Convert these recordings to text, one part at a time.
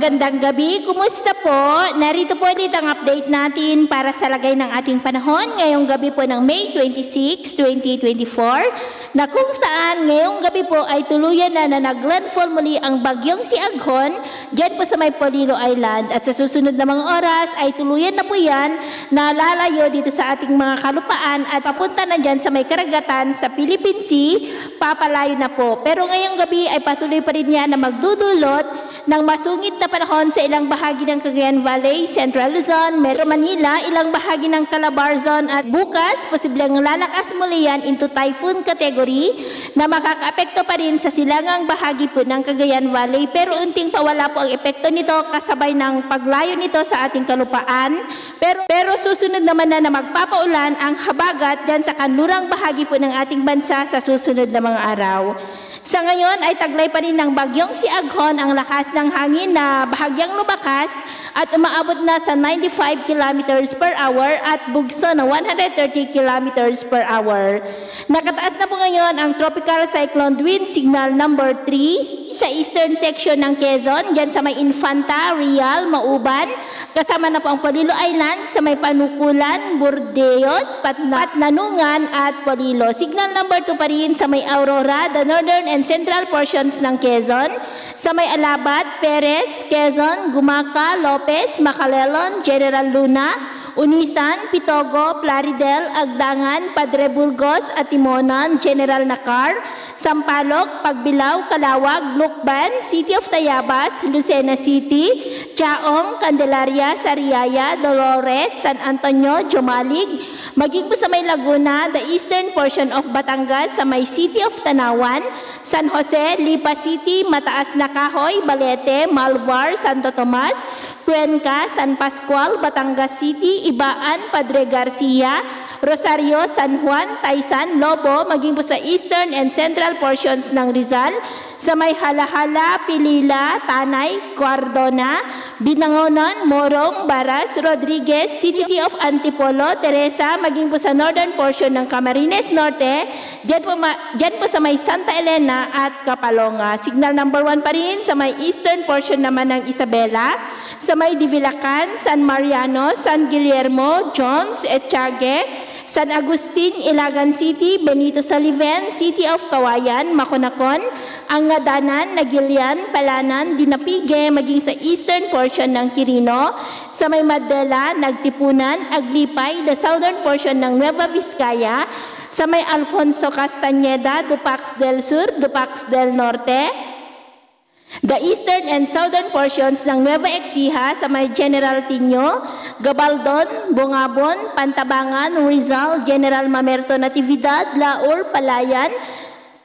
Magandang gabi, kumusta po? Narito po ulit ang update natin para sa lagay ng ating panahon ngayong gabi po ng May 26, 2024 na kung saan ngayong gabi po ay tuluyan na naglandfall muli ang bagyong si Aghon dyan po sa may Polillo Island at sa susunod na mga oras ay tuluyan na po yan na lalayo dito sa ating mga kalupaan at papunta na dyan sa may karagatan sa Philippine Sea, papalayo na po. Pero ngayong gabi ay patuloy pa rin yan na magdudulot ng masungit na panahon sa ilang bahagi ng Cagayan Valley, Central Luzon, Metro Manila, ilang bahagi ng Calabarzon at bukas, posibleng lalakas muli yan into typhoon category na makakaapekto pa rin sa silangang bahagi po ng Cagayan Valley pero unting pawala po ang epekto nito kasabay ng paglayo nito sa ating kalupaan. Pero susunod naman na magpapaulan ang habagat dyan sa kanlurang bahagi po ng ating bansa sa susunod na mga araw. Sa ngayon ay taglay pa rin ng bagyong si Aghon ang lakas ng hangin na bahagyang lumakas at umaabot na sa 95 kilometers per hour at bugso na 130 kilometers per hour. Nakataas na po ngayon ang tropical cyclone wind signal number 3 sa eastern section ng Quezon, dyan sa may Infanta, Real, Mauban, kasama na po ang Polillo Island sa may Panukulan, Burdeos, Patnanungan at Polillo. Signal number 2 pa rin sa may Aurora, the northern and central portions ng Quezon, sa may Alabat, Perez, Quezon, Gumaca, Lopez, Macalelon, General Luna, Unisan, Pitogo, Plaridel, Agdangan, Padre Burgos at Timonan, General Nakar, Sampaloc, Pagbilao, Calawag, Lukban, City of Tayabas, Lucena City, Chaong, Candelaria, Sariaya, Dolores, San Antonio, Jomalig, maging po sa may Laguna, the eastern portion of Batangas sa may City of Tanawan, San Jose, Lipa City, Mataas na Kahoy, Balete, Malvar, Santo Tomas, Cuenca, San Pascual, Batangas City, Ibaan, Padre Garcia, Rosario, San Juan, Taysan, Lobo, maging po sa eastern and central portions ng Rizal, sa may Halahala, Pilila, Tanay, Cardona, Binangonan, Morong, Baras, Rodriguez, City of Antipolo, Teresa, maging po sa northern portion ng Camarines Norte, dyan po sa may Santa Elena at Kapalonga. Signal number 1 pa rin sa may eastern portion naman ng Isabela, sa may Divilacan, San Mariano, San Guillermo, Jones, Etchague, San Agustin, Ilagan City, Benito Saliven, City of Kawayan, Maconacon, Angadanan, Nagilian, Palanan, Dinapige, maging sa eastern portion ng Quirino, sa may Madela, Nagtipunan, Aglipay, the southern portion ng Nueva Vizcaya, sa may Alfonso Castañeda, Dupax del Sur, Dupax del Norte, the eastern and southern portions ng Nueva Ecija sa may General Tino, Gabaldon, Bungabon, Pantabangan, Rizal, General Mamerto Natividad, Laur, Palayan,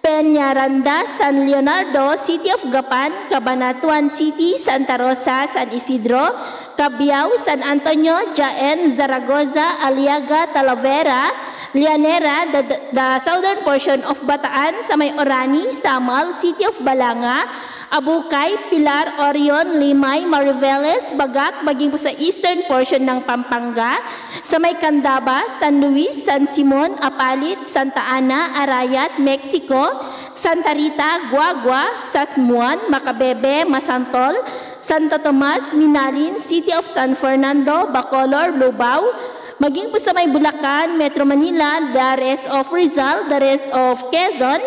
Peñaranda, San Leonardo, City of Gapan, Cabanatuan City, Santa Rosa, San Isidro, Cabiao, San Antonio, Jaen, Zaragoza, Aliaga, Talavera, Lianera, the southern portion of Bataan sa may Orani, Samal, City of Balanga, Abukay, Pilar, Orion, Limay, Mariveles, Bagak, maging po sa eastern portion ng Pampanga, sa may Candaba, San Luis, San Simon, Apalit, Santa Ana, Arayat, Mexico, Santa Rita, Guagua, Sasmuan, Macabebe, Masantol, Santo Tomas, Minalin, City of San Fernando, Bacolor, Lubao, maging po sa may Bulacan, Metro Manila, the rest of Rizal, the rest of Quezon,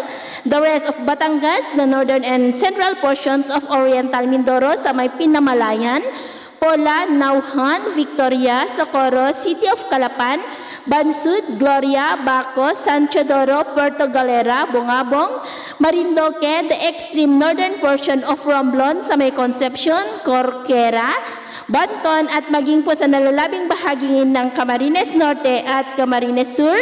the rest of Batangas, the northern and central portions of Oriental Mindoro sa may Pinamalayan, Pola, Nauhan, Victoria, Socorro, City of Calapan, Bansud, Gloria, Baco, San Teodoro, Puerto Galera, Bungabong, Marindoque, the extreme northern portion of Romblon sa may Concepcion, Corquera, Banton at maging po sa nalalabing bahagi ng Camarines Norte at Camarines Sur.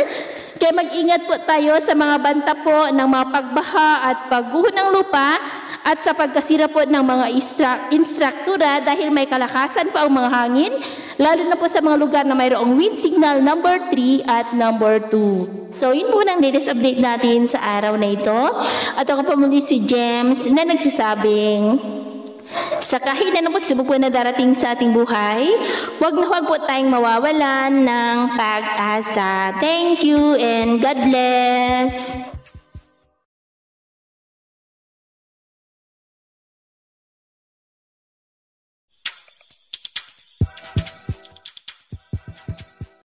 Kaya mag-ingat po tayo sa mga banta po ng mga pagbaha at pagguho ng lupa at sa pagkasira po ng mga instruktura dahil may kalakasan pa ang mga hangin, lalo na po sa mga lugar na mayroong wind signal number 3 at number 2. So yun po ang latest update natin sa araw na ito. At ako po muli si James na nagsasabing, sa kahit na pagsubok po na darating sa ating buhay, huwag na huwag po tayong mawawalan ng pag-asa. Thank you and God bless!